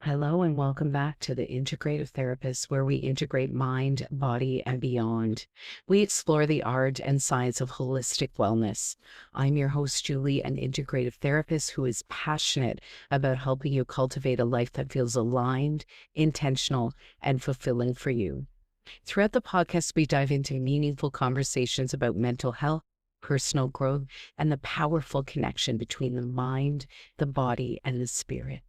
Hello and welcome back to the Integrative Therapist, where we integrate mind, body, and beyond. We explore the art and science of holistic wellness. I'm your host, Julie, an integrative therapist who is passionate about helping you cultivate a life that feels aligned, intentional, and fulfilling for you. Throughout the podcast, we dive into meaningful conversations about mental health, personal growth, and the powerful connection between the mind, the body, and the spirit.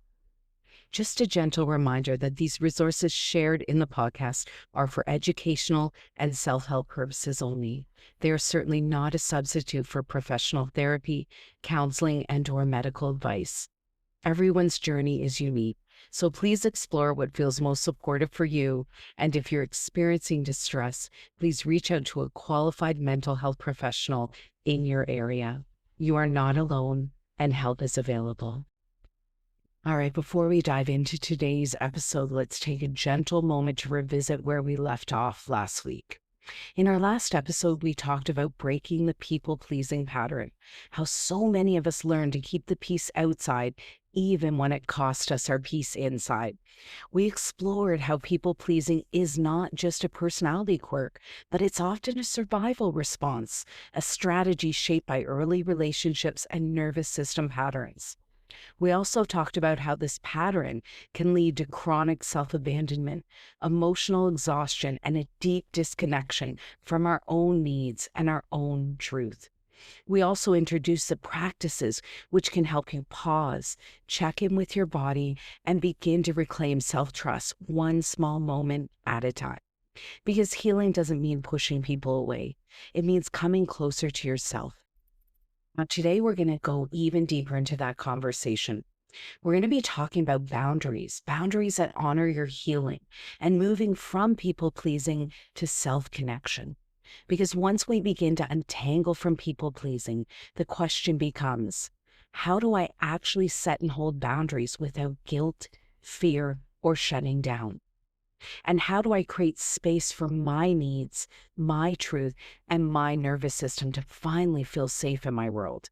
Just a gentle reminder that these resources shared in the podcast are for educational and self-help purposes only. They are certainly not a substitute for professional therapy, counseling, and/or medical advice. Everyone's journey is unique, so please explore what feels most supportive for you. And if you're experiencing distress, please reach out to a qualified mental health professional in your area. You are not alone, and help is available. All right, before we dive into today's episode, let's take a gentle moment to revisit where we left off last week. In our last episode, we talked about breaking the people-pleasing pattern, how so many of us learn to keep the peace outside, even when it cost us our peace inside. We explored how people-pleasing is not just a personality quirk, but it's often a survival response, a strategy shaped by early relationships and nervous system patterns. We also talked about how this pattern can lead to chronic self-abandonment, emotional exhaustion, and a deep disconnection from our own needs and our own truth. We also introduced the practices which can help you pause, check in with your body, and begin to reclaim self-trust one small moment at a time. Because healing doesn't mean pushing people away. It means coming closer to yourself. Now, today we're going to go even deeper into that conversation. We're going to be talking about boundaries that honor your healing and moving from people-pleasing to self-connection. Because once we begin to untangle from people-pleasing, the question becomes, how do I actually set and hold boundaries without guilt, fear, or shutting down? And how do I create space for my needs, my truth, and my nervous system to finally feel safe in my world?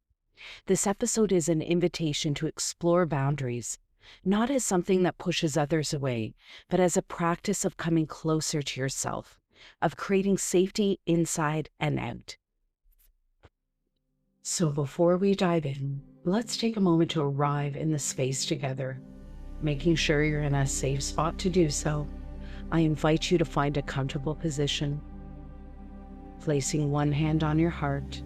This episode is an invitation to explore boundaries, not as something that pushes others away, but as a practice of coming closer to yourself, of creating safety inside and out. So before we dive in, let's take a moment to arrive in the space together, making sure you're in a safe spot to do so. I invite you to find a comfortable position, placing one hand on your heart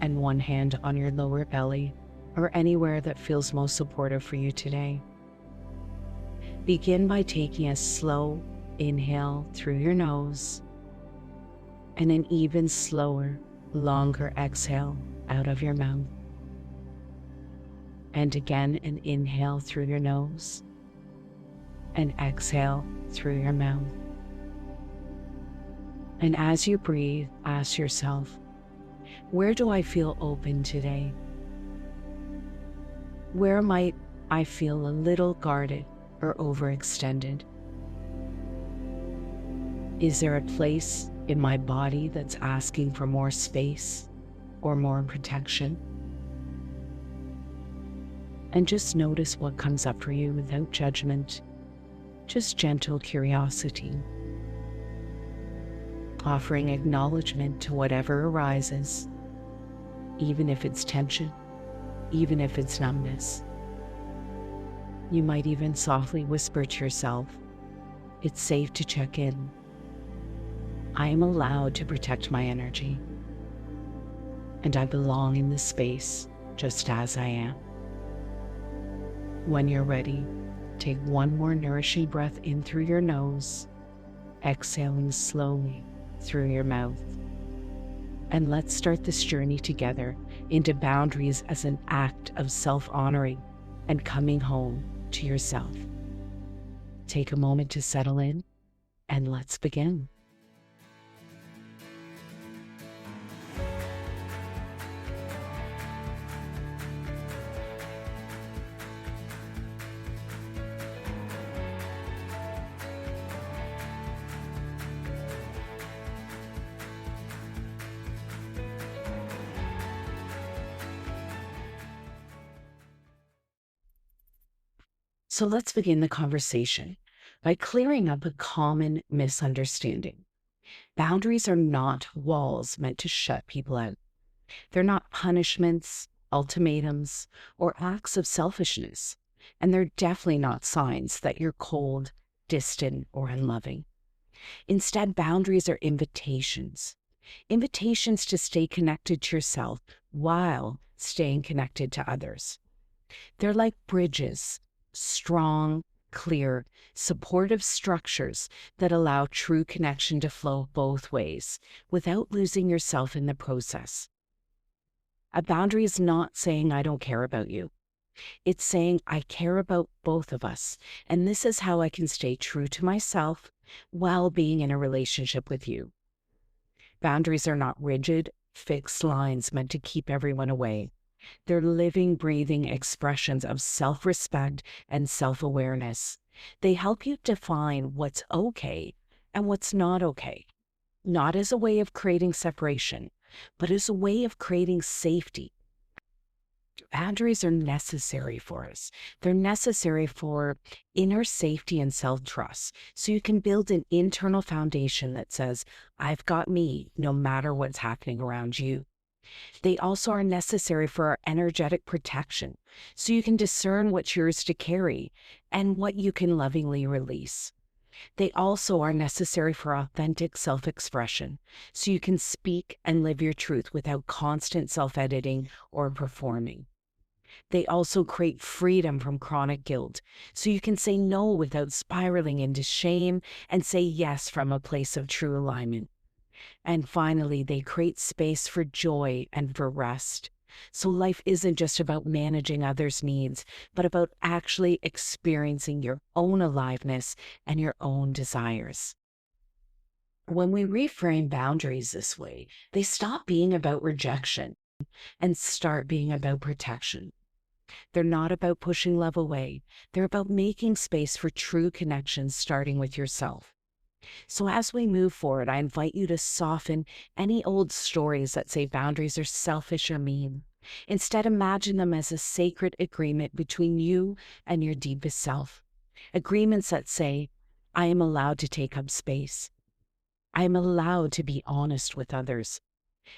and one hand on your lower belly, or anywhere that feels most supportive for you today. Begin by taking a slow inhale through your nose and an even slower, longer exhale out of your mouth. And again, an inhale through your nose and exhale through your mouth. And as you breathe, ask yourself, where do I feel open today? Where might I feel a little guarded or overextended? Is there a place in my body that's asking for more space or more protection? And just notice what comes up for you without judgment. Just gentle curiosity, offering acknowledgement to whatever arises, even if it's tension, even if it's numbness. You might even softly whisper to yourself, it's safe to check in. I am allowed to protect my energy, and I belong in this space just as I am. When you're ready, take one more nourishing breath in through your nose, exhaling slowly through your mouth. And let's start this journey together into boundaries as an act of self-honoring and coming home to yourself. Take a moment to settle in, and let's begin. So let's begin the conversation by clearing up a common misunderstanding. Boundaries are not walls meant to shut people out. They're not punishments, ultimatums, or acts of selfishness. And they're definitely not signs that you're cold, distant, or unloving. Instead, boundaries are invitations to stay connected to yourself while staying connected to others. They're like bridges, strong, clear, supportive structures that allow true connection to flow both ways without losing yourself in the process. A boundary is not saying, I don't care about you. It's saying, I care about both of us, and this is how I can stay true to myself while being in a relationship with you. Boundaries are not rigid, fixed lines meant to keep everyone away. They're living, breathing expressions of self-respect and self-awareness. They help you define what's okay and what's not okay, not as a way of creating separation, but as a way of creating safety. Boundaries are necessary for us. They're necessary for inner safety and self-trust. So you can build an internal foundation that says, I've got me no matter what's happening around you. They also are necessary for our energetic protection. So you can discern what's yours to carry and what you can lovingly release. They also are necessary for authentic self-expression. So you can speak and live your truth without constant self-editing or performing. They also create freedom from chronic guilt, so you can say no without spiraling into shame and say yes from a place of true alignment. And finally, they create space for joy and for rest. So life isn't just about managing others' needs, but about actually experiencing your own aliveness and your own desires. When we reframe boundaries this way, they stop being about rejection and start being about protection. They're not about pushing love away. They're about making space for true connections, starting with yourself. So as we move forward, I invite you to soften any old stories that say boundaries are selfish or mean. Instead, imagine them as a sacred agreement between you and your deepest self. Agreements that say, I am allowed to take up space. I am allowed to be honest with others.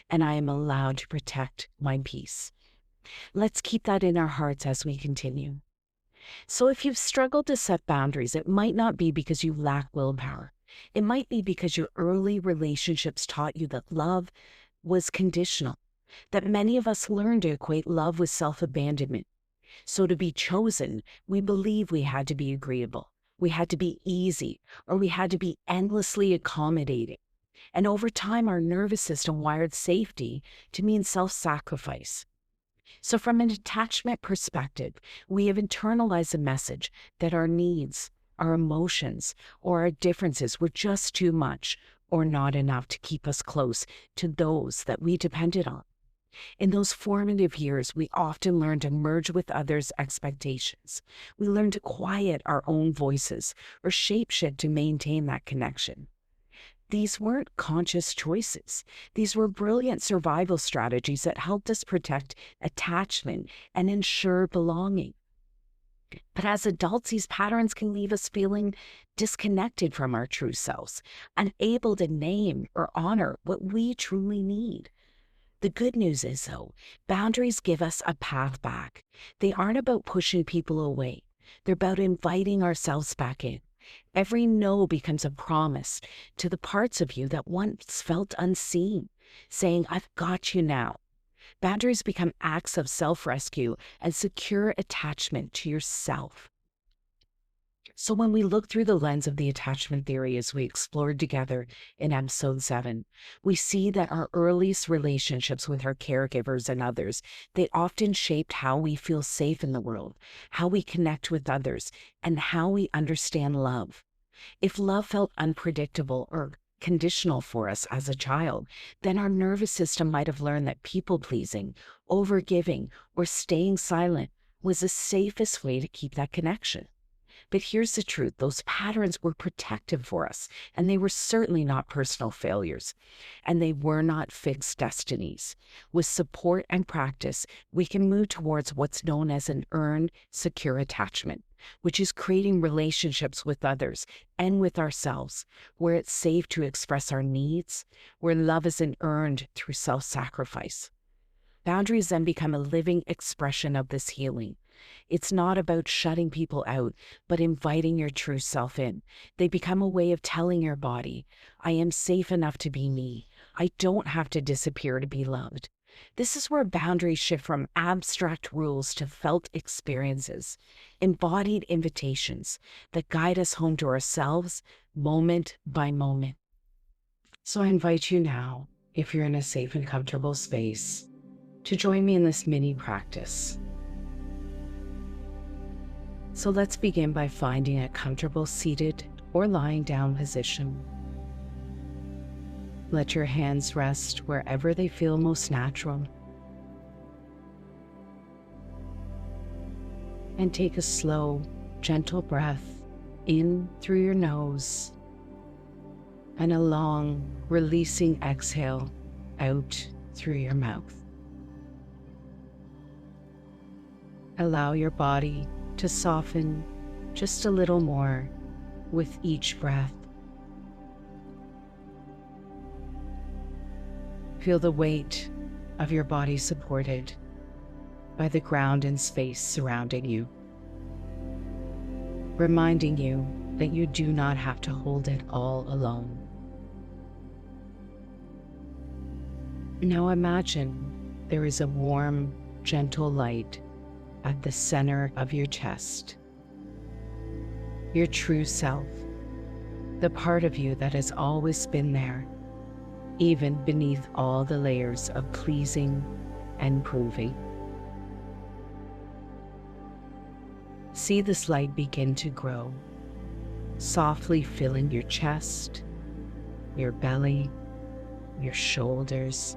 And I am allowed to protect my peace. Let's keep that in our hearts as we continue. So if you've struggled to set boundaries, it might not be because you lack willpower. It might be because your early relationships taught you that love was conditional, that many of us learned to equate love with self-abandonment. So to be chosen, we believe we had to be agreeable, we had to be easy, or we had to be endlessly accommodating. And over time, our nervous system wired safety to mean self-sacrifice. So from an attachment perspective, we have internalized the message that our needs, our emotions, or our differences were just too much or not enough to keep us close to those that we depended on. In those formative years, we often learn to merge with others' expectations. We learn to quiet our own voices or shapeshift to maintain that connection. These weren't conscious choices. These were brilliant survival strategies that helped us protect attachment and ensure belonging. But as adults, these patterns can leave us feeling disconnected from our true selves, unable to name or honor what we truly need. The good news is, though, boundaries give us a path back. They aren't about pushing people away. They're about inviting ourselves back in. Every no becomes a promise to the parts of you that once felt unseen, saying, I've got you now. Boundaries become acts of self-rescue and secure attachment to yourself. So when we look through the lens of the attachment theory as we explored together in episode 7, we see that our earliest relationships with our caregivers and others, they often shaped how we feel safe in the world, how we connect with others, and how we understand love. If love felt unpredictable or conditional for us as a child, then our nervous system might have learned that people-pleasing, overgiving, or staying silent was the safest way to keep that connection. But here's the truth. Those patterns were protective for us, and they were certainly not personal failures, and they were not fixed destinies. With support and practice, we can move towards what's known as an earned, secure attachment, which is creating relationships with others and with ourselves, where it's safe to express our needs, where love isn't earned through self-sacrifice. Boundaries then become a living expression of this healing. It's not about shutting people out, but inviting your true self in. They become a way of telling your body, I am safe enough to be me. I don't have to disappear to be loved. This is where boundaries shift from abstract rules to felt experiences, embodied invitations that guide us home to ourselves moment by moment. So I invite you now, if you're in a safe and comfortable space, to join me in this mini practice. So let's begin by finding a comfortable seated or lying down position. Let your hands rest wherever they feel most natural. And take a slow, gentle breath in through your nose and a long, releasing exhale out through your mouth. Allow your body to soften just a little more with each breath. Feel the weight of your body supported by the ground and space surrounding you, reminding you that you do not have to hold it all alone. Now imagine there is a warm, gentle light at the center of your chest. Your true self, the part of you that has always been there, even beneath all the layers of pleasing and proving. See this light begin to grow, softly filling your chest, your belly, your shoulders.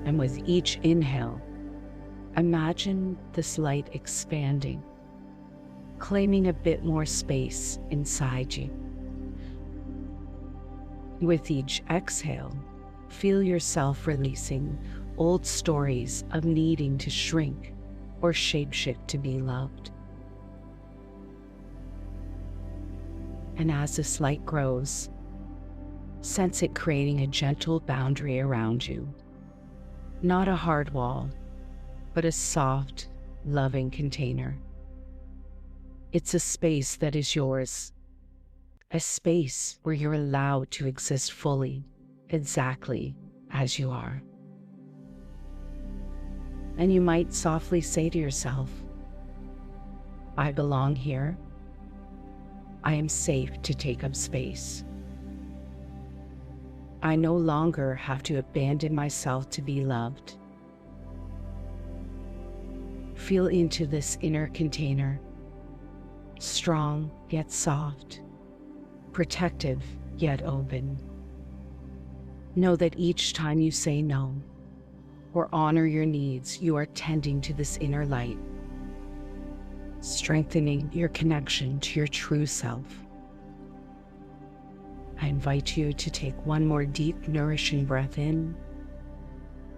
And with each inhale, imagine this light expanding, claiming a bit more space inside you. With each exhale, feel yourself releasing old stories of needing to shrink or shapeshift to be loved. And as this light grows, sense it creating a gentle boundary around you. Not a hard wall, but a soft, loving container. It's a space that is yours, a space where you're allowed to exist fully, exactly as you are. And you might softly say to yourself, I belong here. I am safe to take up space. I no longer have to abandon myself to be loved. Feel into this inner container, strong yet soft, protective yet open. Know that each time you say no or honor your needs, you are tending to this inner light, strengthening your connection to your true self. I invite you to take one more deep, nourishing breath in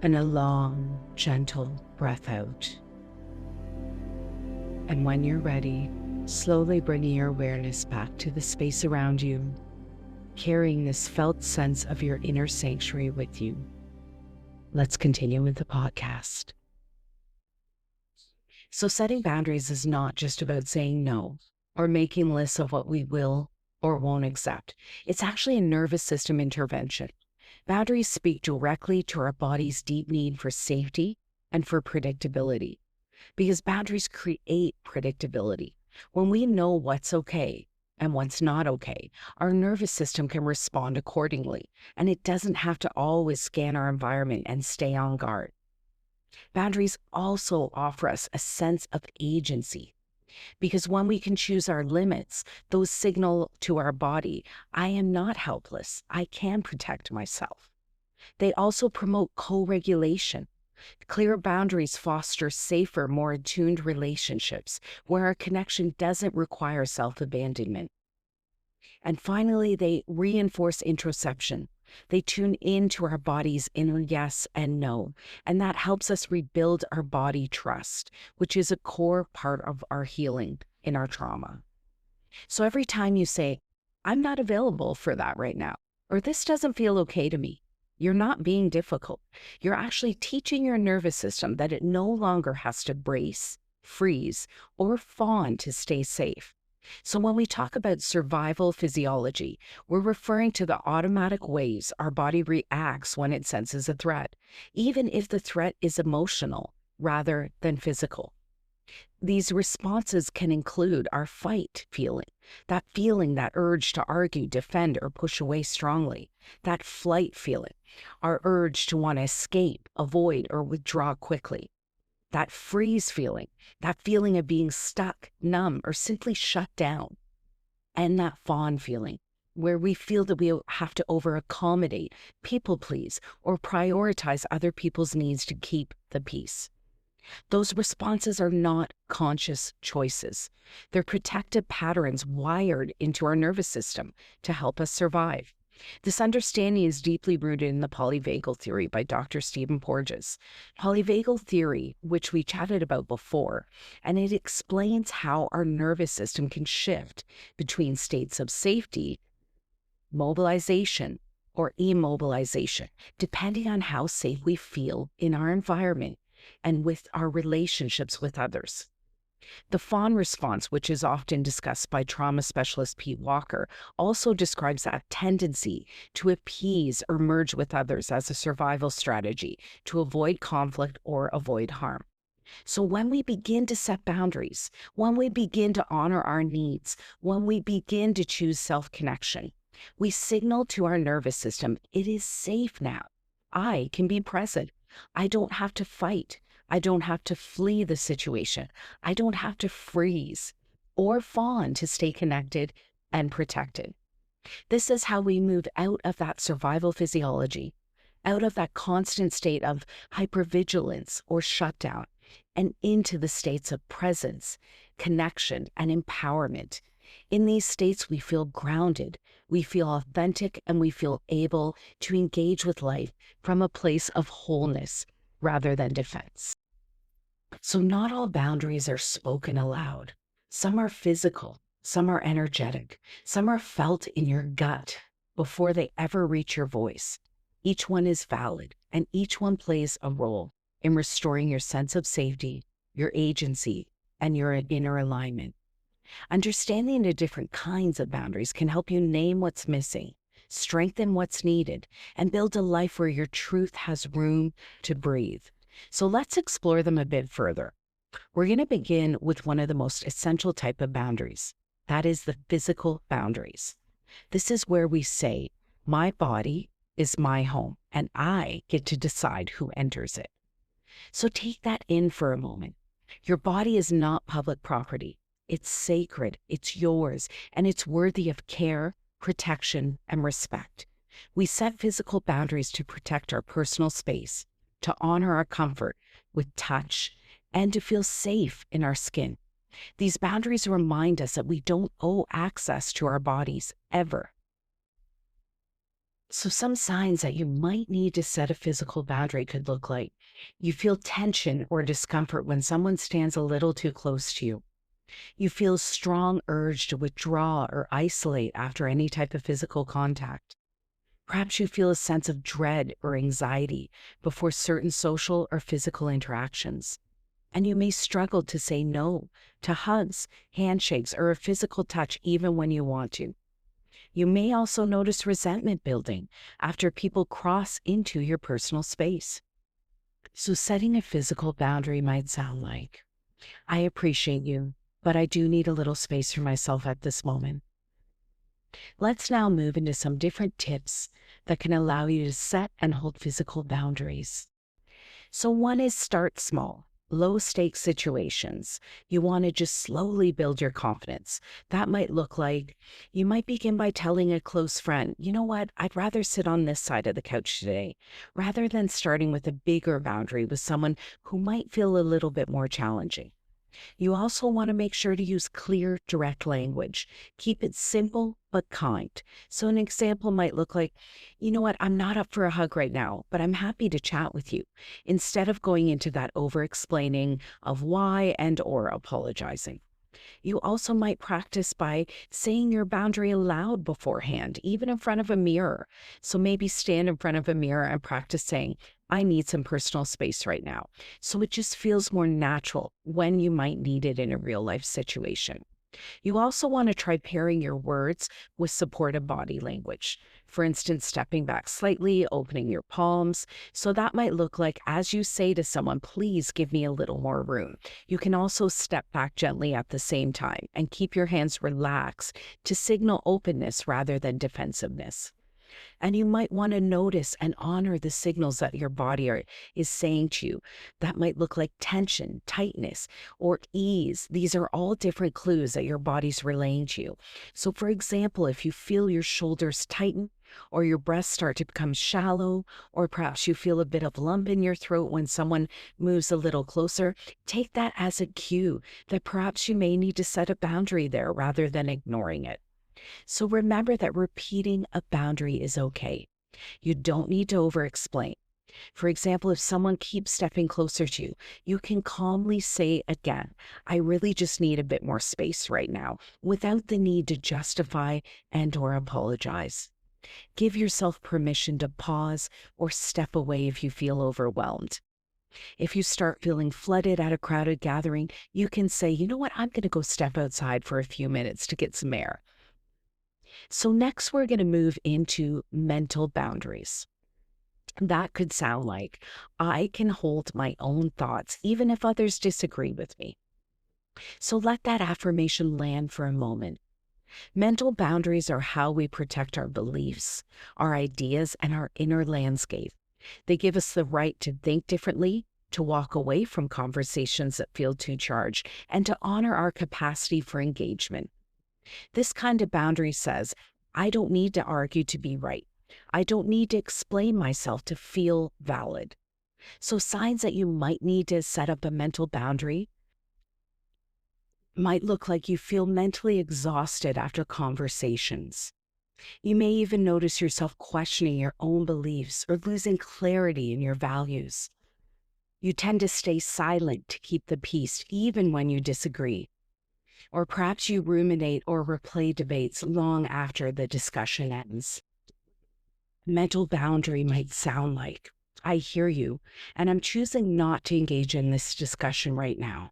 and a long, gentle breath out. And when you're ready, slowly bringing your awareness back to the space around you, carrying this felt sense of your inner sanctuary with you. Let's continue with the podcast. So setting boundaries is not just about saying no or making lists of what we will or won't accept. It's actually a nervous system intervention. Boundaries speak directly to our body's deep need for safety and for predictability, because boundaries create predictability. When we know what's okay and what's not okay, our nervous system can respond accordingly, and it doesn't have to always scan our environment and stay on guard. Boundaries also offer us a sense of agency, because when we can choose our limits, those signal to our body, I am not helpless. I can protect myself. They also promote co-regulation. Clear boundaries foster safer, more attuned relationships where our connection doesn't require self-abandonment. And finally, they reinforce interoception. They tune into our body's inner yes and no, and that helps us rebuild our body trust, which is a core part of our healing in our trauma. So every time you say, I'm not available for that right now, or this doesn't feel okay to me, you're not being difficult. You're actually teaching your nervous system that it no longer has to brace, freeze, or fawn to stay safe. So when we talk about survival physiology, we're referring to the automatic ways our body reacts when it senses a threat, even if the threat is emotional rather than physical. These responses can include our fight feeling, that urge to argue, defend, or push away strongly, that flight feeling, our urge to want to escape, avoid, or withdraw quickly, that freeze feeling, that feeling of being stuck, numb, or simply shut down, and that fawn feeling, where we feel that we have to over-accommodate, people please, or prioritize other people's needs to keep the peace. Those responses are not conscious choices. They're protective patterns wired into our nervous system to help us survive. This understanding is deeply rooted in the polyvagal theory by Dr. Stephen Porges. Polyvagal theory, which we chatted about before, and it explains how our nervous system can shift between states of safety, mobilization, or immobilization, depending on how safe we feel in our environment and with our relationships with others. The fawn response, which is often discussed by trauma specialist Pete Walker, also describes that tendency to appease or merge with others as a survival strategy to avoid conflict or avoid harm. So when we begin to set boundaries, when we begin to honor our needs, when we begin to choose self-connection, we signal to our nervous system, it is safe now. I can be present. I don't have to fight. I don't have to flee the situation. I don't have to freeze or fawn to stay connected and protected. This is how we move out of that survival physiology, out of that constant state of hypervigilance or shutdown, and into the states of presence, connection, and empowerment. In these states, we feel grounded, we feel authentic, and we feel able to engage with life from a place of wholeness rather than defense. So not all boundaries are spoken aloud. Some are physical, some are energetic, some are felt in your gut before they ever reach your voice. Each one is valid, and each one plays a role in restoring your sense of safety, your agency, and your inner alignment. Understanding the different kinds of boundaries can help you name what's missing, strengthen what's needed, and build a life where your truth has room to breathe. So let's explore them a bit further. We're going to begin with one of the most essential type of boundaries. That is the physical boundaries. This is where we say, my body is my home, and I get to decide who enters it. So take that in for a moment. Your body is not public property. It's sacred, it's yours, and it's worthy of care, protection, and respect. We set physical boundaries to protect our personal space, to honor our comfort with touch, and to feel safe in our skin. These boundaries remind us that we don't owe access to our bodies ever. So some signs that you might need to set a physical boundary could look like you feel tension or discomfort when someone stands a little too close to you. You feel a strong urge to withdraw or isolate after any type of physical contact. Perhaps you feel a sense of dread or anxiety before certain social or physical interactions. And you may struggle to say no to hugs, handshakes, or a physical touch even when you want to. You may also notice resentment building after people cross into your personal space. So setting a physical boundary might sound like, I appreciate you, but I do need a little space for myself at this moment. Let's now move into some different tips that can allow you to set and hold physical boundaries. So one is start small. low stakes situations. You want to just slowly build your confidence. That might look like you might begin by telling a close friend, you know what, I'd rather sit on this side of the couch today, rather than starting with a bigger boundary with someone who might feel a little bit more challenging. You also want to make sure to use clear, direct language. Keep it simple but kind. So, an example might look like, you know what, I'm not up for a hug right now, but I'm happy to chat with you, instead of going into that over explaining of why and or apologizing. You also might practice by saying your boundary aloud beforehand, even in front of a mirror. So maybe stand in front of a mirror and practice saying, I need some personal space right now. So it just feels more natural when you might need it in a real life situation. You also want to try pairing your words with supportive body language. For instance, stepping back slightly, opening your palms. So that might look like as you say to someone, please give me a little more room. You can also step back gently at the same time and keep your hands relaxed to signal openness rather than defensiveness. And you might want to notice and honor the signals that your is saying to you. That might look like tension, tightness, or ease. These are all different clues that your body's relaying to you. So, for example, if you feel your shoulders tighten, or your breaths start to become shallow, or perhaps you feel a bit of lump in your throat when someone moves a little closer, take that as a cue that perhaps you may need to set a boundary there rather than ignoring it. So remember that repeating a boundary is okay. You don't need to over explain. For example, if someone keeps stepping closer to you, you can calmly say again, I really just need a bit more space right now, without the need to justify and or apologize. Give yourself permission to pause or step away if you feel overwhelmed. If you start feeling flooded at a crowded gathering, you can say, you know what, I'm going to go step outside for a few minutes to get some air. So next we're going to move into mental boundaries. That could sound like, I can hold my own thoughts even if others disagree with me. So let that affirmation land for a moment. Mental boundaries are how we protect our beliefs, our ideas, and our inner landscape. They give us the right to think differently, to walk away from conversations that feel too charged, and to honor our capacity for engagement. This kind of boundary says, I don't need to argue to be right. I don't need to explain myself to feel valid. So signs that you might need to set up a mental boundary might look like you feel mentally exhausted after conversations. You may even notice yourself questioning your own beliefs or losing clarity in your values. You tend to stay silent to keep the peace even when you disagree. Or perhaps you ruminate or replay debates long after the discussion ends. Mental boundary might sound like, I hear you, and I'm choosing not to engage in this discussion right now.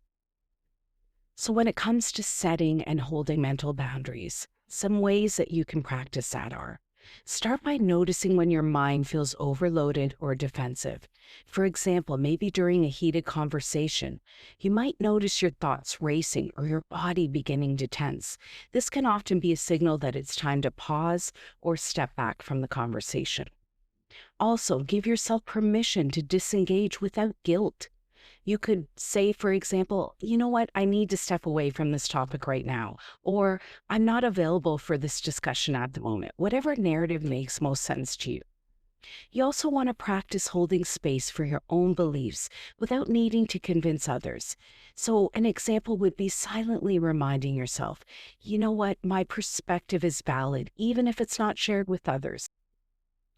So when it comes to setting and holding mental boundaries, some ways that you can practice that are, start by noticing when your mind feels overloaded or defensive. For example, maybe during a heated conversation, you might notice your thoughts racing or your body beginning to tense. This can often be a signal that it's time to pause or step back from the conversation. Also, give yourself permission to disengage without guilt. You could say, for example, you know what, I need to step away from this topic right now, or I'm not available for this discussion at the moment, whatever narrative makes most sense to you. You also want to practice holding space for your own beliefs without needing to convince others. So an example would be silently reminding yourself, you know what, my perspective is valid, even if it's not shared with others.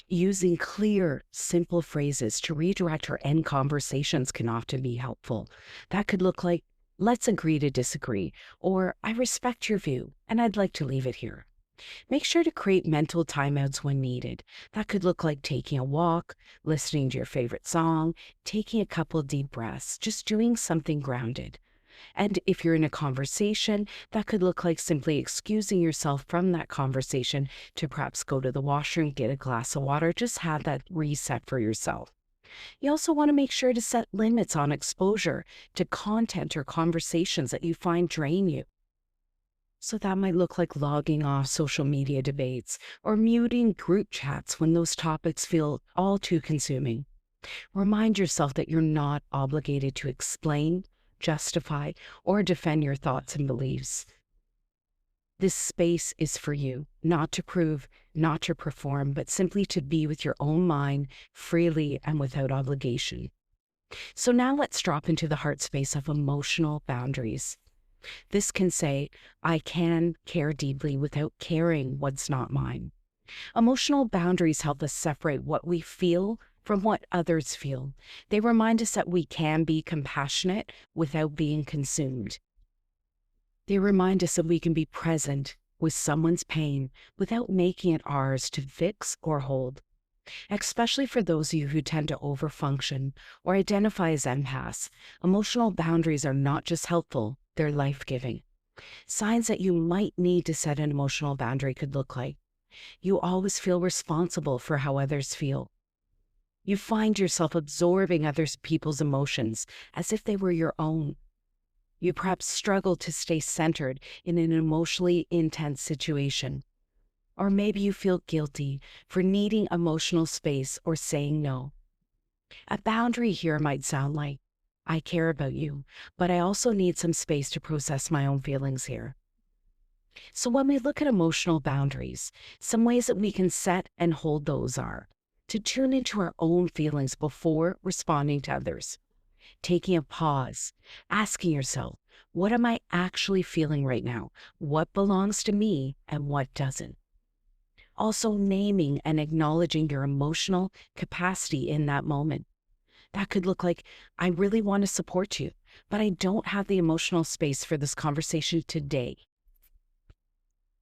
Using clear, simple phrases to redirect or end conversations can often be helpful. That could look like, let's agree to disagree, or I respect your view, and I'd like to leave it here. Make sure to create mental timeouts when needed. That could look like taking a walk, listening to your favorite song, taking a couple deep breaths, just doing something grounded. And if you're in a conversation, that could look like simply excusing yourself from that conversation to perhaps go to the washroom, get a glass of water, just have that reset for yourself. You also want to make sure to set limits on exposure to content or conversations that you find drain you. So that might look like logging off social media debates or muting group chats when those topics feel all too consuming. Remind yourself that you're not obligated to explain, justify, or defend your thoughts and beliefs. This space is for you, not to prove, not to perform, but simply to be with your own mind freely and without obligation. So now let's drop into the heart space of emotional boundaries. This can say, I can care deeply without caring what's not mine. Emotional boundaries help us separate what we feel from what others feel. They remind us that we can be compassionate without being consumed. They remind us that we can be present with someone's pain without making it ours to fix or hold. Especially for those of you who tend to overfunction or identify as empaths, emotional boundaries are not just helpful, they're life-giving. Signs that you might need to set an emotional boundary could look like: you always feel responsible for how others feel. You find yourself absorbing other people's emotions as if they were your own. You perhaps struggle to stay centered in an emotionally intense situation. Or maybe you feel guilty for needing emotional space or saying no. A boundary here might sound like, I care about you, but I also need some space to process my own feelings here. So when we look at emotional boundaries, some ways that we can set and hold those are to tune into our own feelings before responding to others, taking a pause, asking yourself, what am I actually feeling right now? What belongs to me and what doesn't? Also naming and acknowledging your emotional capacity in that moment. That could look like, I really want to support you, but I don't have the emotional space for this conversation today.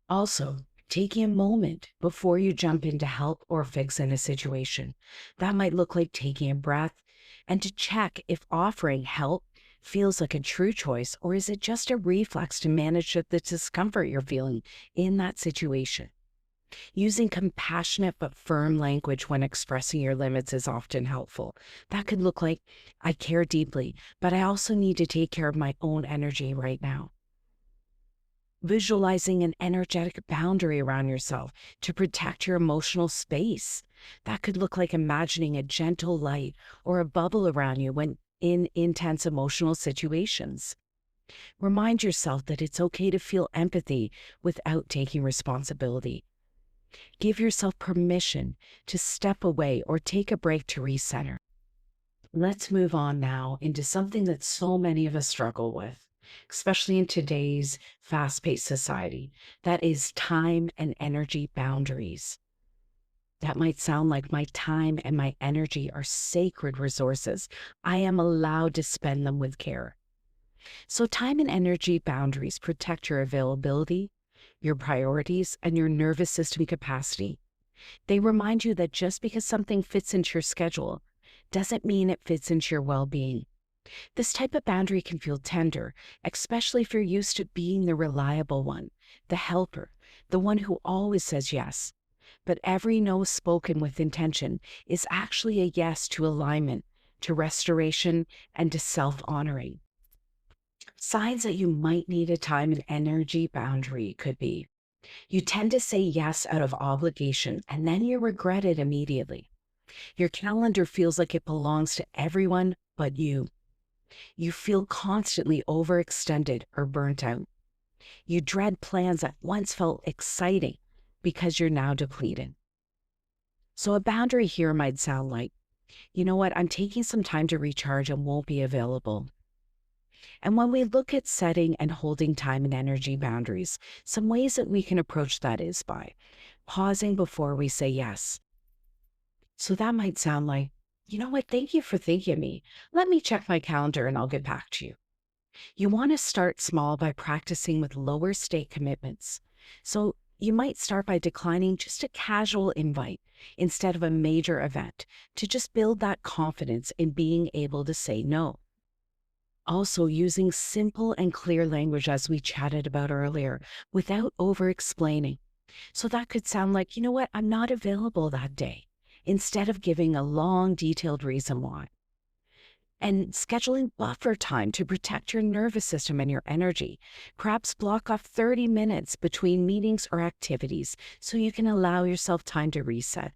Also, taking a moment before you jump in to help or fix in a situation. That might look like taking a breath and to check if offering help feels like a true choice, or is it just a reflex to manage the discomfort you're feeling in that situation. Using compassionate but firm language when expressing your limits is often helpful. That could look like, I care deeply, but I also need to take care of my own energy right now. Visualizing an energetic boundary around yourself to protect your emotional space. That could look like imagining a gentle light or a bubble around you when in intense emotional situations. Remind yourself that it's okay to feel empathy without taking responsibility. Give yourself permission to step away or take a break to recenter. Let's move on now into something that so many of us struggle with, especially in today's fast-paced society. That is time and energy boundaries. That might sound like my time and my energy are sacred resources. I am allowed to spend them with care. So time and energy boundaries protect your availability, your priorities, and your nervous system capacity. They remind you that just because something fits into your schedule doesn't mean it fits into your well-being. This type of boundary can feel tender, especially if you're used to being the reliable one, the helper, the one who always says yes. But every no spoken with intention is actually a yes to alignment, to restoration, and to self-honoring. Signs that you might need a time and energy boundary could be: you tend to say yes out of obligation and then you regret it immediately. Your calendar feels like it belongs to everyone but you. You feel constantly overextended or burnt out. You dread plans that once felt exciting because you're now depleted. So a boundary here might sound like, you know what, I'm taking some time to recharge and won't be available. And when we look at setting and holding time and energy boundaries, some ways that we can approach that is by pausing before we say yes. So that might sound like, you know what, thank you for thinking of me. Let me check my calendar and I'll get back to you. You want to start small by practicing with lower stake commitments. So you might start by declining just a casual invite instead of a major event to just build that confidence in being able to say no. Also, using simple and clear language, as we chatted about earlier, without over-explaining. So that could sound like, you know what, I'm not available that day, instead of giving a long, detailed reason why. And scheduling buffer time to protect your nervous system and your energy. Perhaps block off 30 minutes between meetings or activities so you can allow yourself time to reset.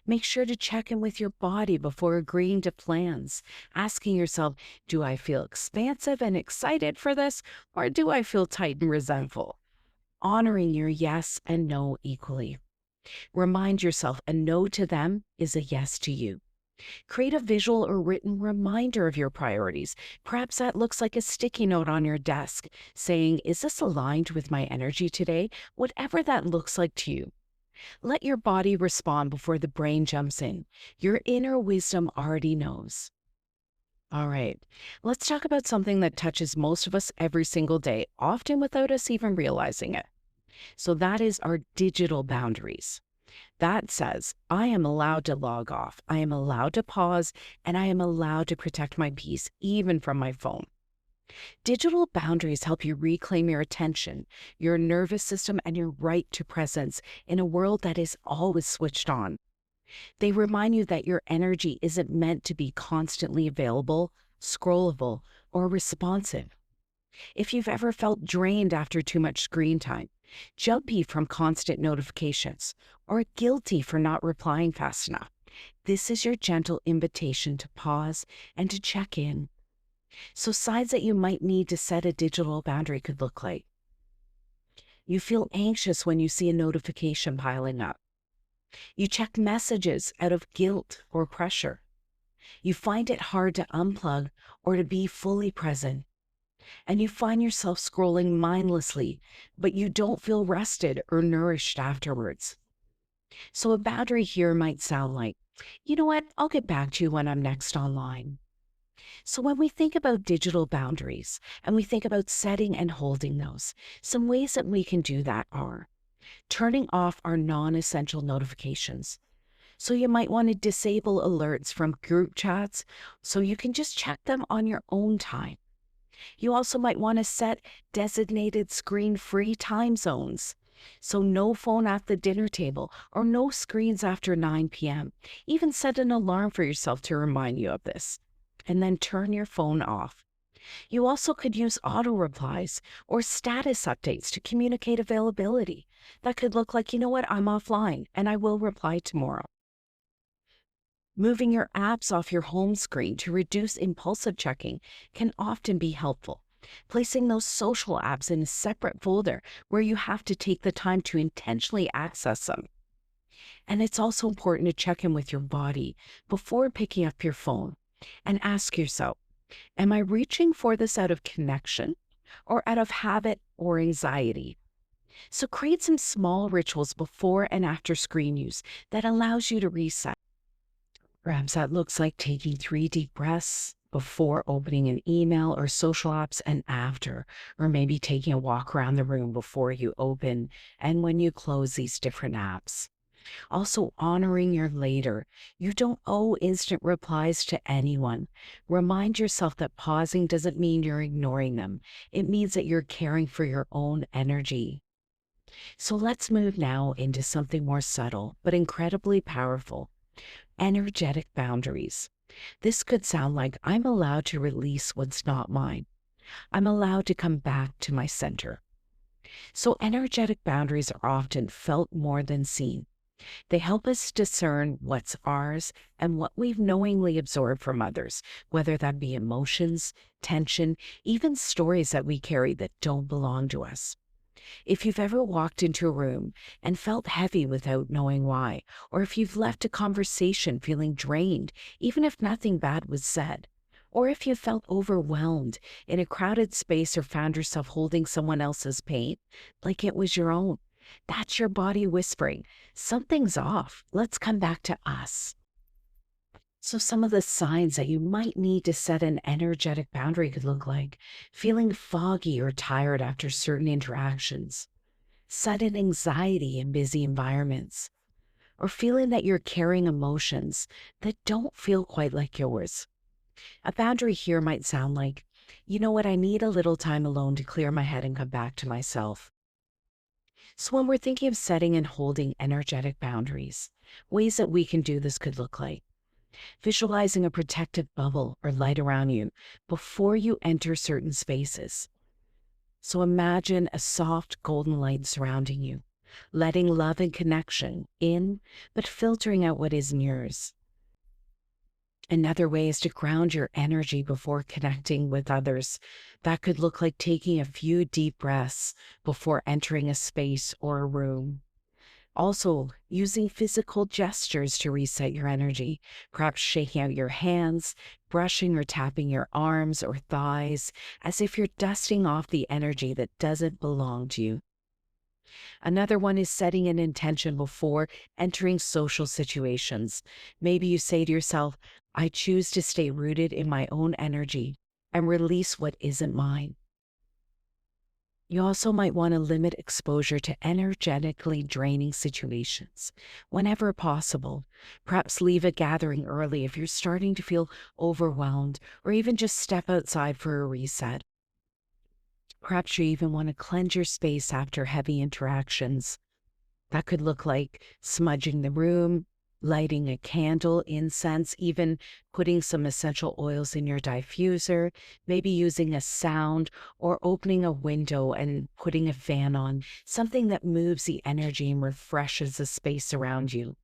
Make sure to check in with your body before agreeing to plans, asking yourself, do I feel expansive and excited for this, or do I feel tight and resentful? Honoring your yes and no equally. Remind yourself a no to them is a yes to you. Create a visual or written reminder of your priorities. Perhaps that looks like a sticky note on your desk saying, is this aligned with my energy today? Whatever that looks like to you. Let your body respond before the brain jumps in. Your inner wisdom already knows. All right, let's talk about something that touches most of us every single day, often without us even realizing it. So that is our digital boundaries. That says, I am allowed to log off, I am allowed to pause, and I am allowed to protect my peace, even from my phone. Digital boundaries help you reclaim your attention, your nervous system, and your right to presence in a world that is always switched on. They remind you that your energy isn't meant to be constantly available, scrollable, or responsive. If you've ever felt drained after too much screen time, jumpy from constant notifications, or guilty for not replying fast enough, this is your gentle invitation to pause and to check in. So signs that you might need to set a digital boundary could look like: you feel anxious when you see a notification piling up. You check messages out of guilt or pressure. You find it hard to unplug or to be fully present. And you find yourself scrolling mindlessly, but you don't feel rested or nourished afterwards. So a boundary here might sound like, you know what, I'll get back to you when I'm next online. So when we think about digital boundaries and we think about setting and holding those, some ways that we can do that are turning off our non-essential notifications. So you might want to disable alerts from group chats so you can just check them on your own time. You also might want to set designated screen-free time zones. So no phone at the dinner table or no screens after 9 p.m. Even set an alarm for yourself to remind you of this. And then turn your phone off. You also could use auto replies or status updates to communicate availability. That could look like, you know what, I'm offline and I will reply tomorrow. Moving your apps off your home screen to reduce impulsive checking can often be helpful. Placing those social apps in a separate folder where you have to take the time to intentionally access them. And it's also important to check in with your body before picking up your phone and ask yourself, am I reaching for this out of connection or out of habit or anxiety? So create some small rituals before and after screen use that allows you to reset. Perhaps that looks like taking 3 deep breaths before opening an email or social apps and after, or maybe taking a walk around the room before you open and when you close these different apps. Also, honoring your later. You don't owe instant replies to anyone. Remind yourself that pausing doesn't mean you're ignoring them. It means that you're caring for your own energy. So let's move now into something more subtle, but incredibly powerful: energetic boundaries. This could sound like, I'm allowed to release what's not mine. I'm allowed to come back to my center. So energetic boundaries are often felt more than seen. They help us discern what's ours and what we've knowingly absorbed from others, whether that be emotions, tension, even stories that we carry that don't belong to us. If you've ever walked into a room and felt heavy without knowing why, or if you've left a conversation feeling drained, even if nothing bad was said, or if you felt overwhelmed in a crowded space or found yourself holding someone else's pain like it was your own, that's your body whispering, something's off. Let's come back to us. So some of the signs that you might need to set an energetic boundary could look like feeling foggy or tired after certain interactions, sudden anxiety in busy environments, or feeling that you're carrying emotions that don't feel quite like yours. A boundary here might sound like, you know what, I need a little time alone to clear my head and come back to myself. So when we're thinking of setting and holding energetic boundaries, ways that we can do this could look like visualizing a protective bubble or light around you before you enter certain spaces. So imagine a soft golden light surrounding you, letting love and connection in, but filtering out what isn't yours. Another way is to ground your energy before connecting with others. That could look like taking a few deep breaths before entering a space or a room. Also, using physical gestures to reset your energy, perhaps shaking out your hands, brushing or tapping your arms or thighs, as if you're dusting off the energy that doesn't belong to you. Another one is setting an intention before entering social situations. Maybe you say to yourself, I choose to stay rooted in my own energy and release what isn't mine. You also might want to limit exposure to energetically draining situations whenever possible. Perhaps leave a gathering early if you're starting to feel overwhelmed, or even just step outside for a reset. Perhaps you even want to cleanse your space after heavy interactions. That could look like smudging the room, lighting a candle, incense, even putting some essential oils in your diffuser, maybe using a sound or opening a window and putting a fan on, something that moves the energy and refreshes the space around you.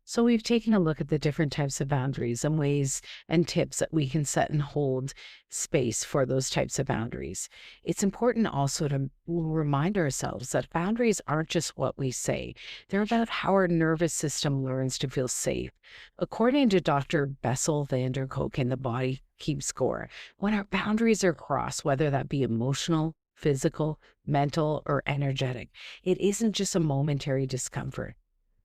So we've taken a look at the different types of boundaries and ways and tips that we can set and hold space for those types of boundaries. It's important also to remind ourselves that boundaries aren't just what we say. They're about how our nervous system learns to feel safe. According to Dr. Bessel van der Kolk in The Body Keeps Score, when our boundaries are crossed, whether that be emotional, physical, mental, or energetic, it isn't just a momentary discomfort.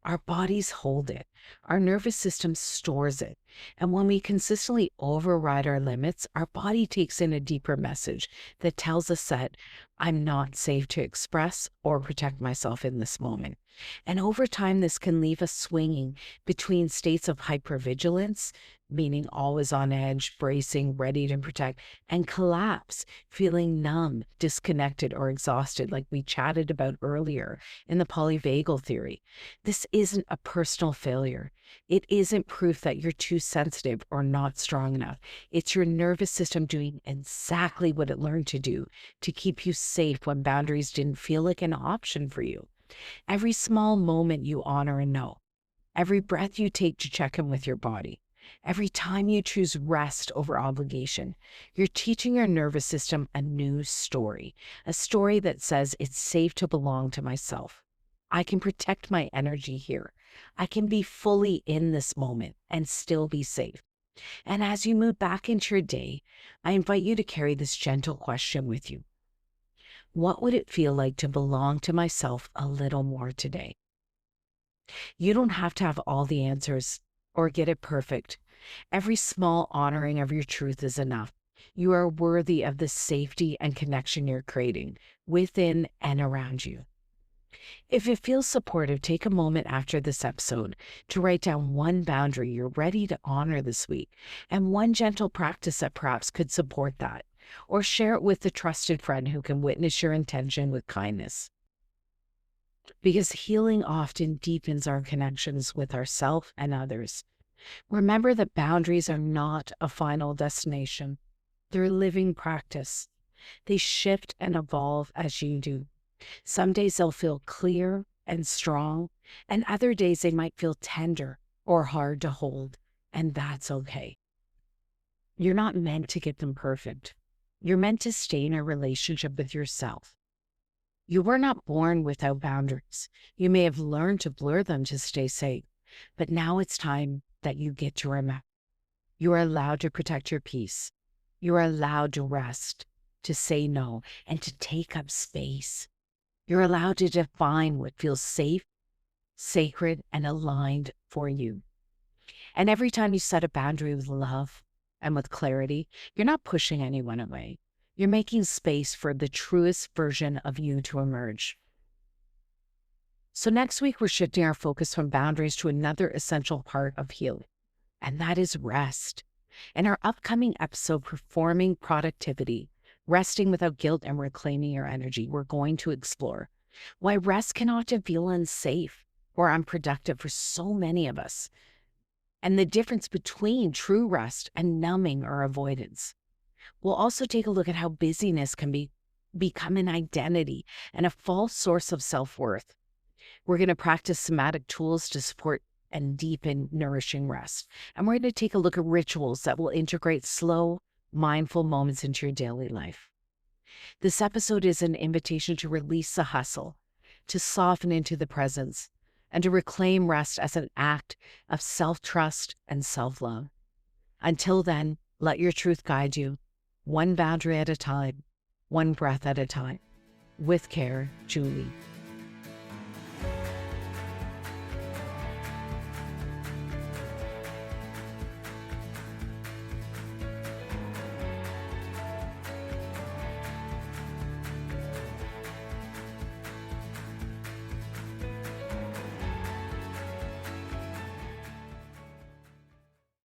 Our bodies hold it. Our nervous system stores it. And when we consistently override our limits, our body takes in a deeper message that tells us that I'm not safe to express or protect myself in this moment. And over time, this can leave us swinging between states of hypervigilance, meaning always on edge, bracing, ready to protect, and collapse, feeling numb, disconnected, or exhausted, like we chatted about earlier in the polyvagal theory. This isn't a personal failure. It isn't proof that you're too sensitive or not strong enough. It's your nervous system doing exactly what it learned to do to keep you safe when boundaries didn't feel like an option for you. Every small moment you honor and know, every breath you take to check in with your body, every time you choose rest over obligation, you're teaching your nervous system a new story, a story that says it's safe to belong to myself. I can protect my energy here. I can be fully in this moment and still be safe. And as you move back into your day, I invite you to carry this gentle question with you. What would it feel like to belong to myself a little more today? You don't have to have all the answers or get it perfect. Every small honoring of your truth is enough. You are worthy of the safety and connection you're creating within and around you. If it feels supportive, take a moment after this episode to write down one boundary you're ready to honor this week and one gentle practice that perhaps could support that, or share it with a trusted friend who can witness your intention with kindness. Because healing often deepens our connections with ourselves and others. Remember that boundaries are not a final destination. They're a living practice. They shift and evolve as you do. Some days they'll feel clear and strong, and other days they might feel tender or hard to hold, and that's okay. You're not meant to get them perfect. You're meant to stay in a relationship with yourself. You were not born without boundaries. You may have learned to blur them to stay safe, but now it's time that you get to remember. You are allowed to protect your peace. You are allowed to rest, to say no, and to take up space. You're allowed to define what feels safe, sacred, and aligned for you. And every time you set a boundary with love and with clarity, you're not pushing anyone away. You're making space for the truest version of you to emerge. So next week, we're shifting our focus from boundaries to another essential part of healing, and that is rest. In our upcoming episode, Performing Productivity, Resting Without Guilt and Reclaiming Your Energy, we're going to explore why rest can often feel unsafe or unproductive for so many of us, and the difference between true rest and numbing or avoidance. We'll also take a look at how busyness can become an identity and a false source of self-worth. We're going to practice somatic tools to support and deepen nourishing rest. And we're going to take a look at rituals that will integrate slow, mindful moments into your daily life. This episode is an invitation to release the hustle, to soften into the presence, and to reclaim rest as an act of self-trust and self-love. Until then, let your truth guide you, one boundary at a time, one breath at a time. With care, Julie.